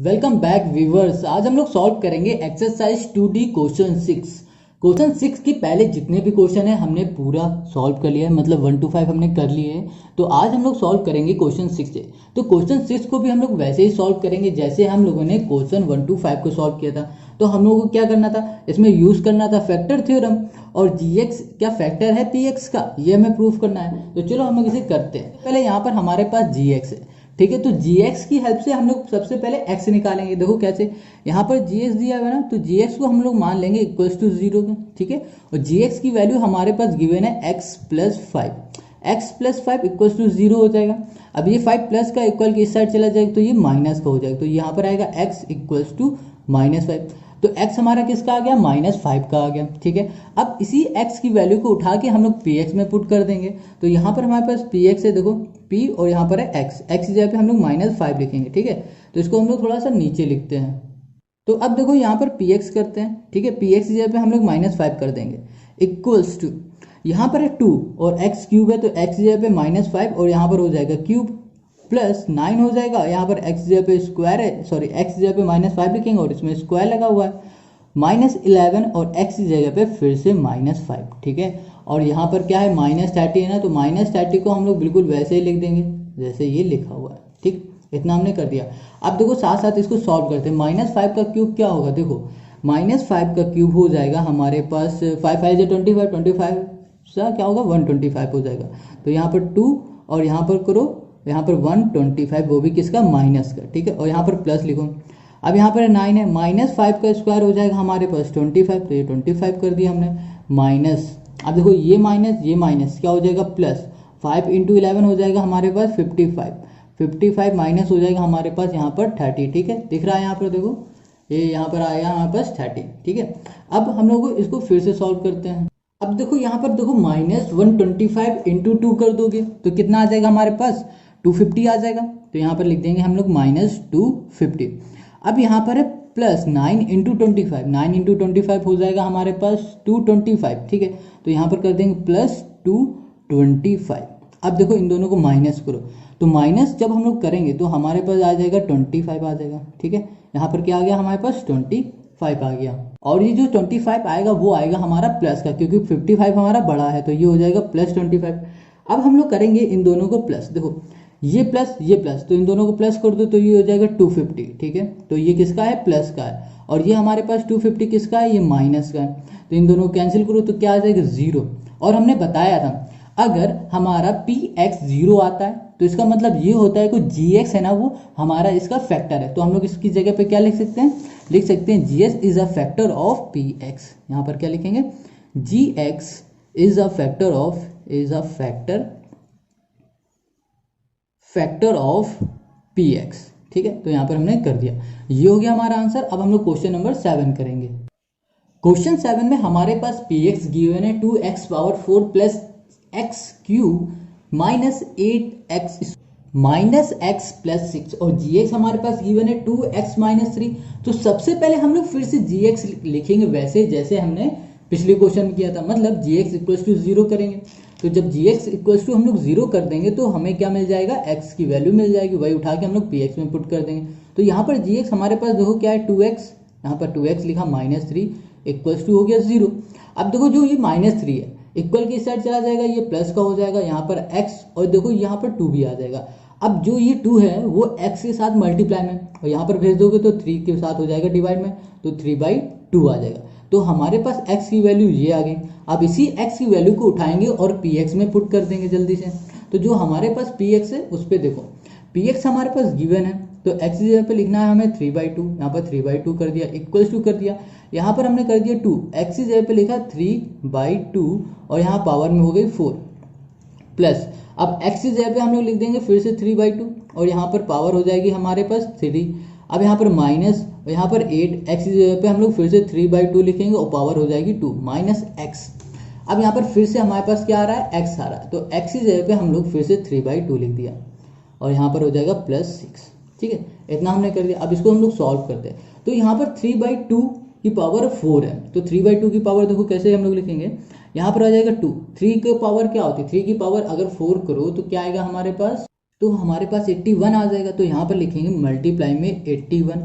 Welcome back viewers. आज हम लोग सॉल्व करेंगे एक्सरसाइज 2D क्वेश्चन 6। क्वेश्चन 6 के पहले जितने भी क्वेश्चन है हमने पूरा सॉल्व कर लिया है, मतलब 1 to 5 हमने कर लिए हैं। तो आज हम लोग सॉल्व करेंगे क्वेश्चन 6 से। तो क्वेश्चन 6 को भी हम लोग वैसे ही सॉल्व करेंगे जैसे हम लोगों ने क्वेश्चन 1 to 5 को सॉल्व किया था। तो हम लोगों को क्या करना था, इसमें यूज करना था फैक्टर थ्योरम, और जीएक्स क्या फैक्टर है पीएक्स का, ये हमें प्रूफ करना है। तो चलो हम लोग इसे करते हैं। पहले यहाँ पर हमारे पास जीएक्स है, ठीक है। तो gx की हेल्प से हम लोग सबसे पहले x निकालेंगे। देखो कैसे, यहाँ पर gx दिया हुआ है ना, तो gx को हम लोग मान लेंगे इक्वल्स टू 0 के, ठीक है। और gx की वैल्यू हमारे पास गिवन है x प्लस 5 इक्वल्स टू 0 हो जाएगा। अब ये 5 प्लस का इक्वल की इस साइड चला जाएगा तो ये माइनस का हो जाएगा, तो यहाँ पर आएगा x इक्वल्स टू -5। तो x हमारा किसका आ गया, -5 का आ गया, ठीक है। अब इसी x की वैल्यू को उठा के हम लोग px में पुट कर देंगे। तो यहाँ पर हमारे पास px है, देखो p, और यहाँ पर है x की जगह पे हम लोग -5 लिखेंगे, ठीक है। तो इसको हम लोग थोड़ा सा नीचे लिखते हैं। तो अब देखो यहाँ पर px करते हैं, ठीक है। px की जगह पे हम लोग -5 कर देंगे इक्वल्स टू, यहाँ पर है 2 और x क्यूब है, तो x की जगह पे -5 और यहाँ पर हो जाएगा क्यूब प्लस 9 हो जाएगा। यहाँ पर x जगह पे स्क्वायर है, सॉरी x जगह पे -5 लिखेंगे और इसमें स्क्वायर लगा हुआ है, -11 और x की जगह पे फिर से -5, ठीक है। और यहाँ पर क्या है, -30 है ना, तो -30 को हम लोग बिल्कुल वैसे ही लिख देंगे जैसे ये लिखा हुआ है, ठीक। इतना हमने कर दिया। अब देखो साथ साथ इसको सॉल्व करते हैं। -5 का क्यूब क्या होगा, देखो -5 का क्यूब हो जाएगा हमारे पास 5 5 से 25 सा क्या होगा 125 हो जाएगा। तो यहाँ पर 2 और यहाँ पर करो, यहाँ पर 125, वो भी किसका, माइनस का, ठीक है। और यहाँ पर प्लस लिखो। अब यहाँ पर 9 है, -5 का स्क्वायर हो जाएगा हमारे पास 25, तो ये 25 कर दिया हमने माइनस। अब देखो ये माइनस क्या हो जाएगा, प्लस 5 × 11 हो जाएगा हमारे पास 55 माइनस हो जाएगा हमारे पास यहाँ पर 30, ठीक है। दिख रहा है यहाँ पर, देखो ये यहाँ पर आएगा हमारे पास 30, ठीक है। अब हम लोग इसको फिर से सॉल्व करते हैं। अब देखो यहाँ पर देखो -125 × 2 कर दोगे तो कितना आ जाएगा हमारे पास, 250 आ जाएगा। तो यहाँ पर लिख देंगे हम लोग -250। अब यहाँ पर है प्लस 9 × 25, 9 × 25 हो जाएगा हमारे पास 225, ठीक है। तो यहाँ पर कर देंगे प्लस 225। अब देखो इन दोनों को माइनस करो, तो माइनस जब हम लोग करेंगे तो हमारे पास आ जाएगा 25 आ जाएगा, ठीक है। यहाँ पर क्या आ गया हमारे पास 25 आ गया, और ये जो 25 आएगा वो आएगा हमारा प्लस का, क्योंकि 55 हमारा बड़ा है, तो ये हो जाएगा +25। अब हम लोग करेंगे इन दोनों को प्लस, देखो ये प्लस, तो इन दोनों को प्लस कर दो तो ये हो जाएगा 250, ठीक है। तो ये किसका है, प्लस का है, और ये हमारे पास 250 किसका है, ये माइनस का है। तो इन दोनों को कैंसिल करो तो क्या आ जाएगा 0। और हमने बताया था अगर हमारा px 0 आता है तो इसका मतलब ये होता है कि gx है ना, वो हमारा इसका फैक्टर है। तो हम लोग इसकी जगह पे क्या लिख सकते हैं, gx is a factor of px। यहाँ पर क्या लिखेंगे, gx is a factor of px, ठीक है। तो यहाँ पर हमने कर दिया, ये हो गया हमारा आंसर। अब हम लोग क्वेश्चन नंबर 7 करेंगे। क्वेश्चन 7 में हमारे पास px गिवन है 2x⁴ plus x cube -8x plus 6, और gx हमारे पास गिवन है 2x - 3। तो सबसे पहले हम लोग फिर से gx लिखेंगे वैसे जैसे हमने पिछले क्वेश्चन में किया था, मतलब gx इक्वल्स टू 0 करेंगे। तो जब gx इक्वल्स टू हम लोग 0 कर देंगे तो हमें क्या मिल जाएगा, x की वैल्यू मिल जाएगी, वही उठा के हम लोग px में पुट कर देंगे। तो यहाँ पर gx हमारे पास देखो क्या है, 2x, यहाँ पर 2x लिखा -3 इक्वल्स टू हो गया 0। अब देखो जो ये -3 है इक्वल की साइड चला जाएगा, ये प्लस का हो जाएगा, यहाँ पर x, और देखो यहाँ पर 2 भी आ जाएगा। अब जो ये 2 है वो x के साथ मल्टीप्लाई में, और यहाँ पर भेज दोगे तो 3 के साथ हो जाएगा डिवाइड में, तो 3/2 आ जाएगा। तो हमारे पास x की वैल्यू ये आ गई। अब इसी x की वैल्यू को उठाएंगे और px में पुट कर देंगे जल्दी से। तो जो हमारे पास px है उस पर देखो, px हमारे पास गिवन है, तो x की जगह पे लिखना है हमें 3/2, यहाँ पर 3/2 कर दिया, इक्वल्स टू कर दिया, यहाँ पर हमने कर दिया 2, x की जगह पे लिखा 3/2, और यहाँ पावर में हो गई 4 प्लस। अब x की जगह पे हम लोग लिख देंगे फिर से 3/2, और यहाँ पर पावर हो जाएगी हमारे पास 3। अब यहाँ पर माइनस, और यहाँ पर 8, x की जगह पे हम लोग फिर से 3/2 लिखेंगे और पावर हो जाएगी 2 -x। अब यहाँ पर फिर से हमारे पास क्या आ रहा है, x आ रहा है, तो x की जगह पे हम लोग फिर से 3/2 लिख दिया, और यहाँ पर हो जाएगा +6, ठीक है। इतना हमने कर दिया। अब इसको हम लोग सॉल्व करते हैं। तो यहाँ पर 3/2 की पावर 4 है, तो 3/2 की पावर देखो कैसे हम लोग लिखेंगे, यहाँ पर आ जाएगा 2, 3 की पावर क्या होती है, 3 की पावर अगर 4 करो तो क्या आएगा हमारे पास, तो हमारे पास 81 आ जाएगा। तो यहाँ पर लिखेंगे मल्टीप्लाई में 81,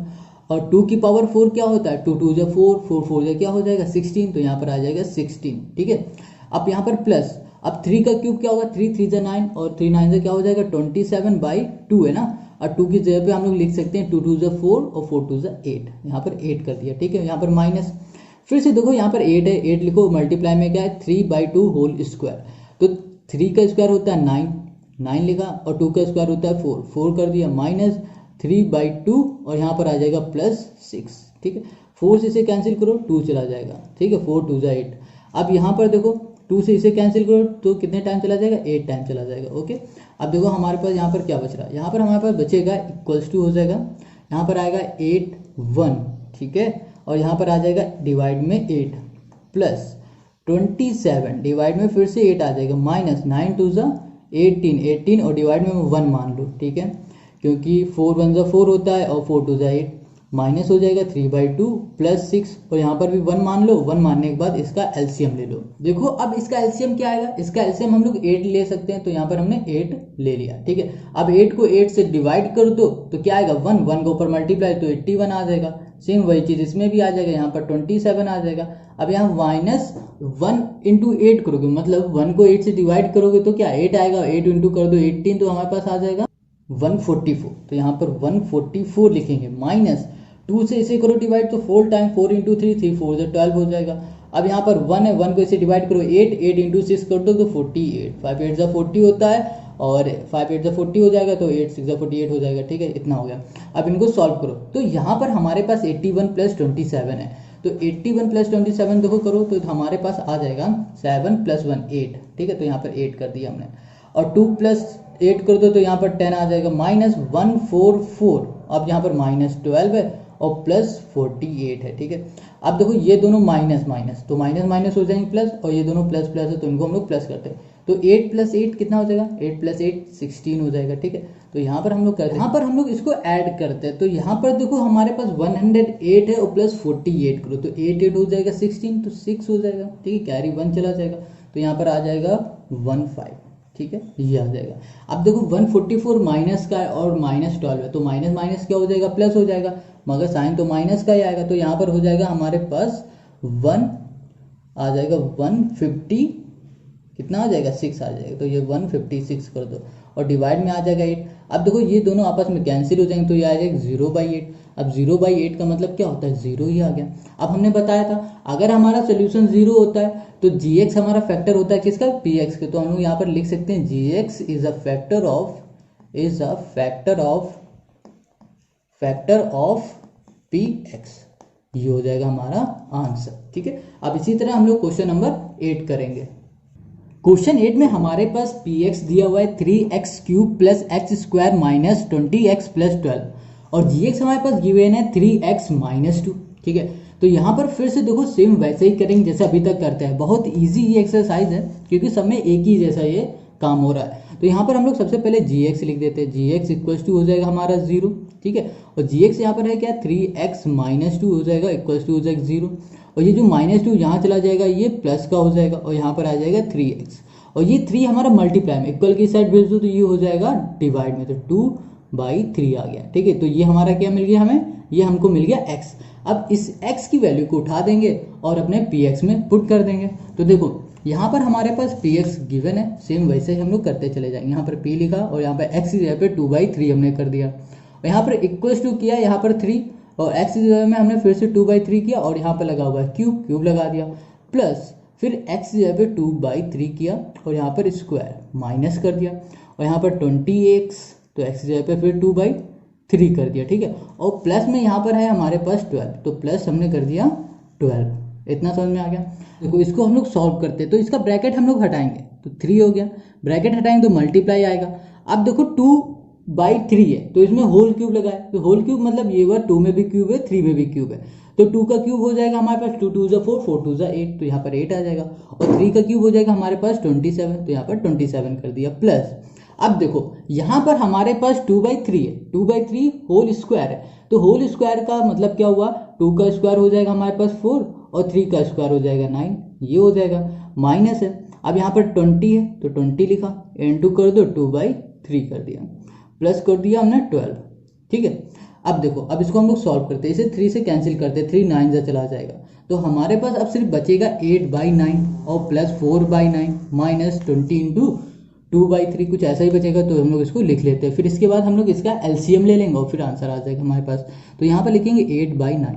और 2 की पावर 4 क्या होता है, 2 2 जा 4, 4 4 जा क्या हो जाएगा 16, तो यहाँ पर आ जाएगा 16। ठीक है, अब यहाँ पर प्लस, अब 3 का क्यूब क्या होगा, 3 3 जा 9, और 3 9 से क्या हो जाएगा 27/2 है ना, और 2 की जगह पे हम लोग लिख सकते हैं 2 2 जा 4 और 4 2 जा 8, यहाँ पर 8 कर दिया। ठीक है, यहाँ पर माइनस, फिर से देखो यहाँ पर 8 है, 8 लिखो, मल्टीप्लाई में क्या है 3/2 होल स्क्वायर, तो 3 का स्क्वायर होता है 9, 9 लिखा, और 2 का स्क्वायर होता है 4, 4 कर दिया, माइनस 3/2, और यहाँ पर आ जाएगा +6। ठीक है, 4 से इसे कैंसिल करो, 2 चला जाएगा। ठीक है, 4 2 जा 8। अब यहाँ पर देखो 2 से इसे कैंसिल करो तो कितने टाइम चला जाएगा, 8 टाइम चला जाएगा। ओके, अब देखो हमारे पास यहाँ पर क्या बच रहा है, यहाँ पर हमारे पास बचेगा इक्वल्स टू हो जाएगा, यहाँ पर आएगा 8 1। ठीक है, और यहाँ पर आ जाएगा डिवाइड में 8 प्लस 27 डिवाइड में फिर से 8 आ जाएगा, माइनस 9 2 जा 18, 18 और डिवाइड में 1 मान लो। ठीक है, क्योंकि 4 1 जा 4 होता है और 4 2 जा 8, माइनस हो जाएगा 3/2 प्लस 6, और यहाँ पर भी 1 मान लो, 1 मानने के बाद इसका एलसीएम ले लो। देखो अब इसका एलसीएम क्या आएगा, इसका एलसीएम हम लोग 8 ले सकते हैं, तो यहाँ पर हमने 8 ले लिया। ठीक है, अब 8 को 8 से डिवाइड कर दो तो क्या आएगा 1, 1 के ऊपर मल्टीप्लाई तो 81 आ जाएगा। सेम वही चीज इसमें भी आ जाएगा, यहाँ पर 27 आ जाएगा। अब यहाँ -1 इंटू 8 करोगे, मतलब 1 को 8 से डिवाइड करोगे तो क्या 8 आएगा, 8 इंटू कर दो 18, तो हमारे पास आ जाएगा 144। तो यहाँ पर 144 लिखेंगे, माइनस 2 से इसे करो डिवाइड तो 4 टाइम 4 इंटू 3, 3 4 से 12 हो जाएगा। अब यहाँ पर 1 है, 1 को इसे डिवाइड करो 8, 8 इंटू 6 कर दो तो 48, 5 8 जा 40 होता है, और 5 8 जा 40 हो जाएगा, तो 8 6 जा 48 हो जाएगा। ठीक है, इतना हो गया। अब इनको सॉल्व करो, तो यहाँ पर हमारे पास 81 + 27 है, तो 81 + 27 देखो करो तो हमारे पास आ जाएगा 7 + 1 8। ठीक है, तो यहाँ पर 8 कर दिया हमने, और 2 + 8 कर दो तो यहाँ पर 10 आ जाएगा, -144। अब यहाँ पर -12 है और +48 है। ठीक है, अब देखो ये दोनों माइनस माइनस, तो माइनस माइनस हो जाएंगे प्लस, और ये दोनों प्लस प्लस है तो इनको हम लोग प्लस करते हैं, तो 8 + 8 कितना हो जाएगा, 8 + 8 16 हो जाएगा। ठीक है, तो यहाँ पर हम लोग करते हैं, यहाँ पर हम लोग इसको ऐड करते हैं, तो यहाँ पर देखो हमारे पास 108 है और +48 करो तो 8 8 हो जाएगा 16, तो 6 हो जाएगा। ठीक है, कैरी 1 चला जाएगा, तो यहाँ पर आ जाएगा 15। ठीक है, ये आ जाएगा। अब देखो 144 माइनस का है और -12 है, तो माइनस माइनस क्या हो जाएगा, प्लस हो जाएगा, मगर साइन तो माइनस का ही आएगा, तो यहाँ पर हो जाएगा हमारे पास 1 आ जाएगा 150, कितना आ जाएगा 6 आ जाएगा, तो ये 156 कर दो, और डिवाइड में आ जाएगा 8। अब देखो ये दोनों आपस में कैंसिल हो जाएंगे, तो ये आ जाएगा 0/8। अब 0/8 का मतलब क्या होता है, 0 ही आ गया। अब हमने बताया था अगर हमारा सोल्यूशन 0 होता है तो gx हमारा फैक्टर होता है किसका, px के, तो हम लोग यहाँ पर लिख सकते हैं gx is a factor of px। ये हो जाएगा हमारा आंसर। ठीक है, अब इसी तरह हम लोग क्वेश्चन नंबर 8 करेंगे। क्वेश्चन 8 में हमारे पास px दिया हुआ है 3x³ + x² - 20x + 12, और gx हमारे पास गिवन है 3x - 2। ठीक है, तो यहाँ पर फिर से देखो सेम वैसे ही करेंगे जैसे अभी तक करते हैं, बहुत इजी ये एक्सरसाइज है क्योंकि सब में एक ही जैसा ये काम हो रहा है। तो यहाँ पर हम लोग सबसे पहले gx लिख देते हैं, gx = हो जाएगा हमारा 0। ठीक है, और gx यहाँ पर है क्या 3x - 2 हो जाएगा, इक्वल्स टू हो जाएगा 0, और ये जो -2 यहाँ चला जाएगा, ये प्लस का हो जाएगा, और यहाँ पर आ जाएगा 3x, और ये 3 हमारा मल्टीप्लाई में इक्वल की साइड भेज दो तो ये हो जाएगा डिवाइड में, तो 2/3 आ गया। ठीक है, तो ये हमारा क्या मिल गया हमें, ये हमको मिल गया x। अब इस x की वैल्यू को उठा देंगे और अपने px में पुट कर देंगे। तो देखो यहाँ पर हमारे पास px गिवन है, सेम वैसे ही हम लोग करते चले जाएंगे। यहाँ पर p लिखा और यहाँ पर x की जगह पे 2/3 हमने कर दिया, और यहाँ पर इक्वल्स टू किया, यहाँ पर 3, और x की जगह में हमने फिर से 2/3 किया, और यहाँ पर लगा हुआ है क्यूब लगा दिया, प्लस फिर x की जगह पे 2/3 किया, और यहाँ पर स्क्वायर माइनस कर दिया, और यहाँ पर 20x, तो x की जगह पे फिर 2/3 कर दिया। ठीक है, और प्लस में यहाँ पर है हमारे पास 12, तो प्लस हमने कर दिया 12। इतना समझ में आ गया। देखो इसको हम लोग सॉल्व करते हैं, तो इसका ब्रैकेट हम लोग हटाएंगे तो 3 हो गया, ब्रैकेट हटाएंगे तो मल्टीप्लाई आएगा। अब देखो 2/3 है तो इसमें होल क्यूब लगाए, तो होल क्यूब मतलब ये हुआ 2 में भी क्यूब है 3 में भी क्यूब है, तो 2 का क्यूब हो जाएगा हमारे पास 2 2 जा 4, 4 2 जा 8, तो यहाँ पर 8 आ जाएगा, और 3 का क्यूब हो जाएगा हमारे पास 27, तो यहाँ पर 27 कर दिया, प्लस अब देखो यहाँ पर हमारे पास 2/3 है, 2/3 होल स्क्वायर है, तो होल स्क्वायर का मतलब क्या हुआ, 2 का स्क्वायर हो जाएगा हमारे पास 4, और 3 का स्क्वायर हो जाएगा 9, ये हो जाएगा, माइनस है। अब यहाँ पर 20 है तो 20 लिखा, इनटू कर दो 2/3 कर दिया। प्लस कर दिया हमने 12, ठीक है। अब देखो, अब इसको हम लोग सॉल्व करते हैं, इसे 3 से कैंसिल करते हैं, 3 9 से चला जाएगा, तो हमारे पास अब सिर्फ बचेगा 8/9 और प्लस 4/9 माइनस 20 इंटू 2/3, कुछ ऐसा ही बचेगा। तो हम लोग इसको लिख लेते हैं, फिर इसके बाद हम लोग इसका एलसीएम ले लेंगे और फिर आंसर आ जाएगा हमारे पास। तो यहाँ पर लिखेंगे 8/9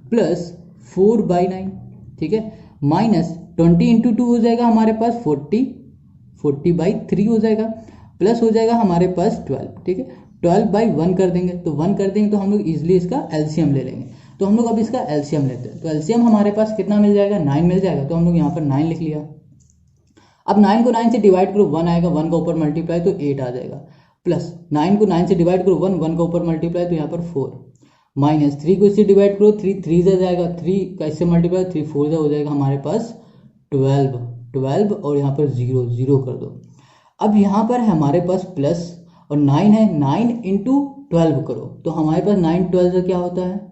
प्लस 4/9, ठीक है, माइनस 20 इंटू 2 हो जाएगा हमारे पास 40/3 हो जाएगा, प्लस हो जाएगा हमारे पास 12, ठीक है, 12/1 कर देंगे, तो 1 कर देंगे तो हम लोग इजिली इसका एलसीएम ले लेंगे। तो हम लोग अब इसका एलसीएम लेते हैं, तो एलसीएम हमारे पास कितना मिल जाएगा, 9 मिल जाएगा, तो हम लोग यहाँ पर 9 लिख लिया। अब 9 को 9 से डिवाइड करो, 1 आएगा, 1 का ऊपर मल्टीप्लाई तो 8 आ जाएगा, प्लस 9 को 9 से डिवाइड करो, 1 का ऊपर मल्टीप्लाई तो यहाँ पर 4, माइनस 3 को इससे डिवाइड करो, 3 से जाएगा, 3 का इससे मल्टीप्लाई 3 4 हो जाएगा हमारे पास 12 और यहाँ पर 0 0 कर दो। अब यहाँ पर है हमारे पास प्लस और 9 है, 9 इंटू 12 करो, तो हमारे पास 9 12 से क्या होता है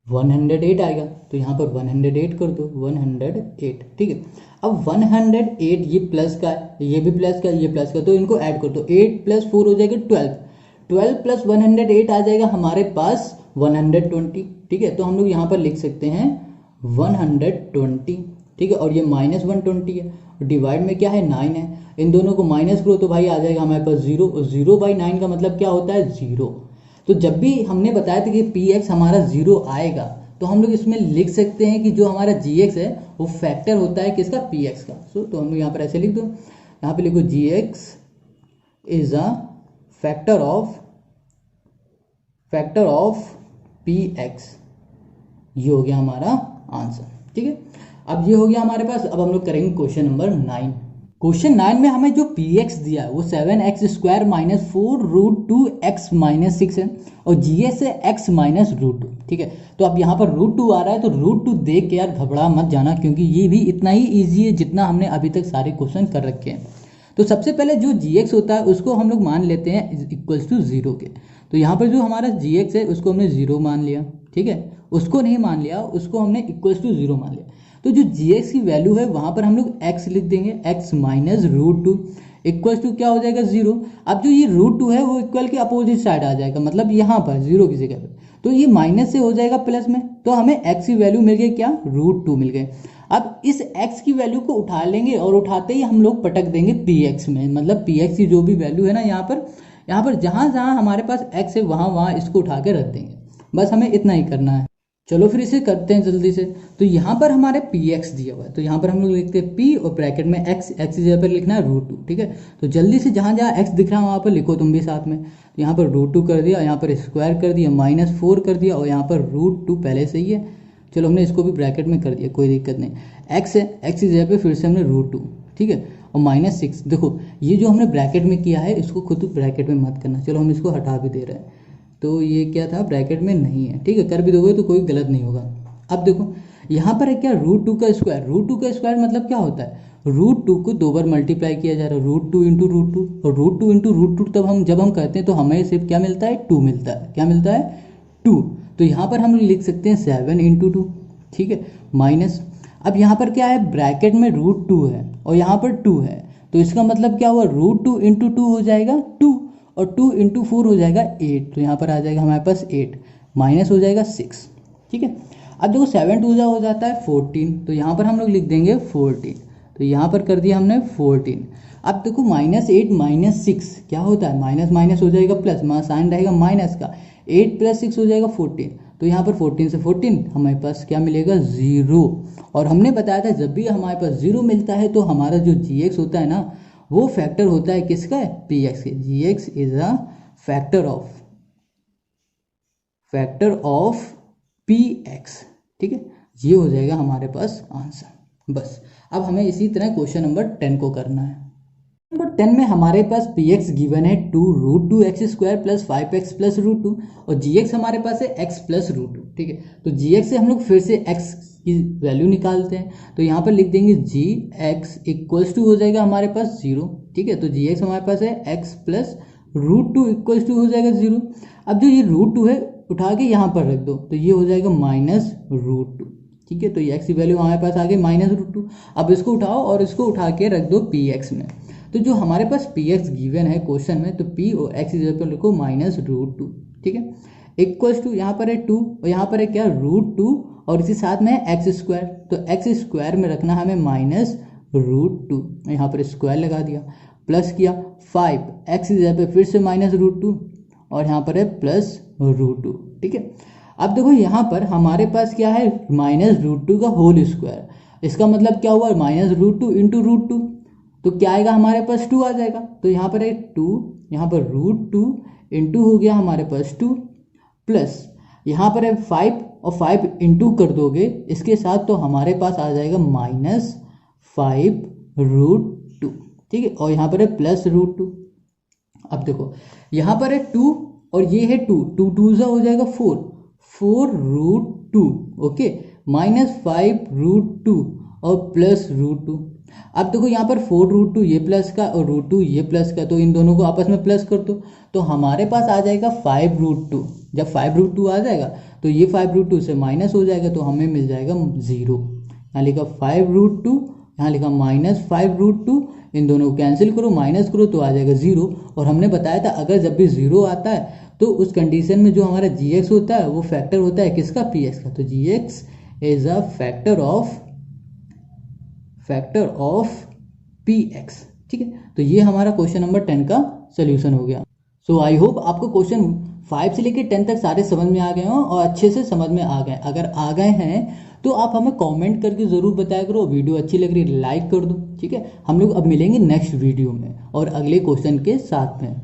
108 आएगा, तो यहाँ पर 108 कर दो, 108, ठीक है। अब 108 ये प्लस का है, ये भी प्लस का, ये प्लस का, तो इनको ऐड कर दो, 8 + 4 हो जाएगा 12, 12 + 108 आ जाएगा हमारे पास 120, ठीक है। तो हम लोग यहाँ पर लिख सकते हैं 120, ठीक है, और ये -120 है, डिवाइड में क्या है 9 है, इन दोनों को माइनस करो तो भाई आ जाएगा हमारे पास 0, और 0/9 का मतलब क्या होता है 0। तो जब भी हमने बताया था कि px हमारा 0 आएगा, तो हम लोग इसमें लिख सकते हैं कि जो हमारा gx है वो फैक्टर होता है किसका, px का। तो हम लोग यहाँ पर ऐसे लिख दो, यहाँ पे लिखो gx is a factor of px, ये हो गया हमारा आंसर, ठीक है। अब ये हो गया हमारे पास। अब हम लोग करेंगे क्वेश्चन नंबर 9। क्वेश्चन 9 में हमें जो px दिया है वो 7x² - 4√2x - 6 है, और gx है x - √2, ठीक है। तो अब यहाँ पर √2 आ रहा है, तो √2 देख के यार घबरा मत जाना, क्योंकि ये भी इतना ही ईजी है जितना हमने अभी तक सारे क्वेश्चन कर रखे हैं। तो सबसे पहले जो gx होता है उसको हम लोग मान लेते हैं = 0 के। तो यहाँ पर जो हमारा gx है उसको हमने 0 मान लिया, ठीक है, उसको नहीं मान लिया, उसको हमने = 0 मान लिया। तो जो gx की वैल्यू है वहां पर हम लोग x लिख देंगे, x - √2 इक्वल्स टू क्या हो जाएगा 0। अब जो ये √2 है वो इक्वल के अपोजिट साइड आ जाएगा, मतलब यहाँ पर 0 की जगह पे, तो ये माइनस से हो जाएगा प्लस में, तो हमें x की वैल्यू मिल गई क्या, √2 मिल गए। अब इस x की वैल्यू को उठा लेंगे और उठाते ही हम लोग पटक देंगे px में, मतलब px की जो भी वैल्यू है ना यहाँ पर जहाँ जहाँ हमारे पास x है वहाँ इसको उठा के रख देंगे, बस हमें इतना ही करना है। चलो फिर इसे करते हैं जल्दी से। तो यहाँ पर हमारे px दिया हुआ है, तो यहाँ पर हम लोग लिखते हैं p और ब्रैकेट में x की जगह पर लिखना है √2, ठीक है। तो जल्दी से जहाँ जहाँ x दिख रहा है वहाँ पर लिखो तुम भी साथ में। तो यहाँ पर √2 कर दिया, यहाँ पर स्क्वायर कर दिया, -4 कर दिया, और यहाँ पर √2 पहले से ही है, चलो हमने इसको भी ब्रैकेट में कर दिया, कोई दिक्कत नहीं। x है, x की जगह पर फिर से हमने √2, ठीक है, और -6। देखो ये जो हमने ब्रैकेट में किया है इसको खुद ब्रैकेट में मत करना, चलो हम इसको हटा भी दे रहे हैं, तो ये क्या था ब्रैकेट में नहीं है, ठीक है, कर भी दोगे तो कोई गलत नहीं होगा। अब देखो यहाँ पर है क्या √2 का स्क्वायर, √2 का स्क्वायर मतलब क्या होता है, √2 को 2 बार मल्टीप्लाई किया जा रहा है, √2 × √2, और √2 × √2 तब जब हम करते हैं तो हमें सिर्फ क्या मिलता है 2 मिलता है, क्या मिलता है 2। तो यहाँ पर हम लिख सकते हैं 7 × 2, ठीक है, माइनस। अब यहाँ पर क्या है ब्रैकेट में √2 है और यहाँ पर 2 है, तो इसका मतलब क्या हुआ √2 × 2 हो जाएगा 2, और 2 × 4 हो जाएगा 8, तो यहाँ पर आ जाएगा हमारे पास 8, माइनस हो जाएगा 6, ठीक है। अब देखो 7 2 हो जाता है 14, तो यहाँ पर हम लोग लिख देंगे 14, तो यहाँ पर कर दिया हमने 14। अब देखो -8 - 6 क्या होता है, माइनस माइनस हो जाएगा प्लस, साइन रहेगा माइनस का, 8 + 6 हो जाएगा 14, तो यहाँ पर 14 से 14 हमारे पास क्या मिलेगा 0। और हमने बताया था जब भी हमारे पास 0 मिलता है तो हमारा जो gx होता है ना वो फैक्टर होता है किसका है, px के। gx is a factor of px, ठीक है, ये हो जाएगा हमारे पास आंसर। बस अब हमें इसी तरह क्वेश्चन नंबर 10 को करना है। नंबर 10 में हमारे पास px गिवन है 2√2x² + 5x + √2, और gx हमारे पास है x + √2, ठीक है। तो gx से हम लोग फिर से x की वैल्यू निकालते हैं, तो यहाँ पर लिख देंगे gx इक्वल्स टू हो जाएगा हमारे पास 0, ठीक है। तो gx हमारे पास है x + √2 इक्वल्स टू हो जाएगा 0। अब जो ये √2 है उठा के यहाँ पर रख दो, तो ये हो जाएगा -√2, ठीक है। तो ये x की वैल्यू हमारे पास आ गई -√2। अब इसको उठाओ और इसको उठा के रख दो px में, तो जो हमारे पास पी एक्स गिवन है क्वेश्चन में, तो पी और एक्स इज पर लिखो -√2, ठीक है, इक्वल्स टू यहाँ पर है 2 और यहाँ पर है क्या √2 और इसी साथ में है एक्स स्क्वायर, तो एक्स स्क्वायर में रखना हमें -√2, यहाँ पर स्क्वायर लगा दिया, प्लस किया 5 एक्स इज पे फिर से -√2 और यहाँ पर है +√2, ठीक है। अब देखो यहाँ पर हमारे पास क्या है -√2 का होल स्क्वायर, इसका मतलब क्या हुआ -√2 इंटू √2, तो क्या आएगा हमारे पास 2 आ जाएगा, तो यहाँ पर है 2, यहाँ पर √2 इंटू हो गया हमारे पास 2 प्लस यहाँ पर है 5 और 5 इंटू कर दोगे इसके साथ तो हमारे पास आ जाएगा -5√2, ठीक है, और यहाँ पर है +√2। अब देखो यहाँ पर है 2 और ये है 2, 2 2 सा हो जाएगा 4√2, ओके, -5√2 और +√2। अब देखो यहाँ पर 4√2 ये प्लस का और √2 ये प्लस का, तो इन दोनों को आपस में प्लस कर दो, तो हमारे पास आ जाएगा 5√2। जब 5√2 आ जाएगा तो ये 5√2 से माइनस हो जाएगा, तो हमें मिल जाएगा 0। यहाँ लिखा 5√2, यहाँ लिखा -5√2, इन दोनों को कैंसिल करो, माइनस करो तो आ जाएगा 0। और हमने बताया था अगर जब भी 0 आता है तो उस कंडीशन में जो हमारा gx होता है वो फैक्टर होता है किसका, px का, तो gx is a factor of px, ठीक है। तो ये हमारा क्वेश्चन नंबर 10 का सोल्यूशन हो गया। सो आई होप आपको क्वेश्चन 5 से लेकर 10 तक सारे समझ में आ गए हों और अच्छे से समझ में आ गए। अगर आ गए हैं तो आप हमें कमेंट करके ज़रूर बताया करो, वीडियो अच्छी लग रही है लाइक कर दो, ठीक है। हम लोग अब मिलेंगे नेक्स्ट वीडियो में और अगले क्वेश्चन के साथ में।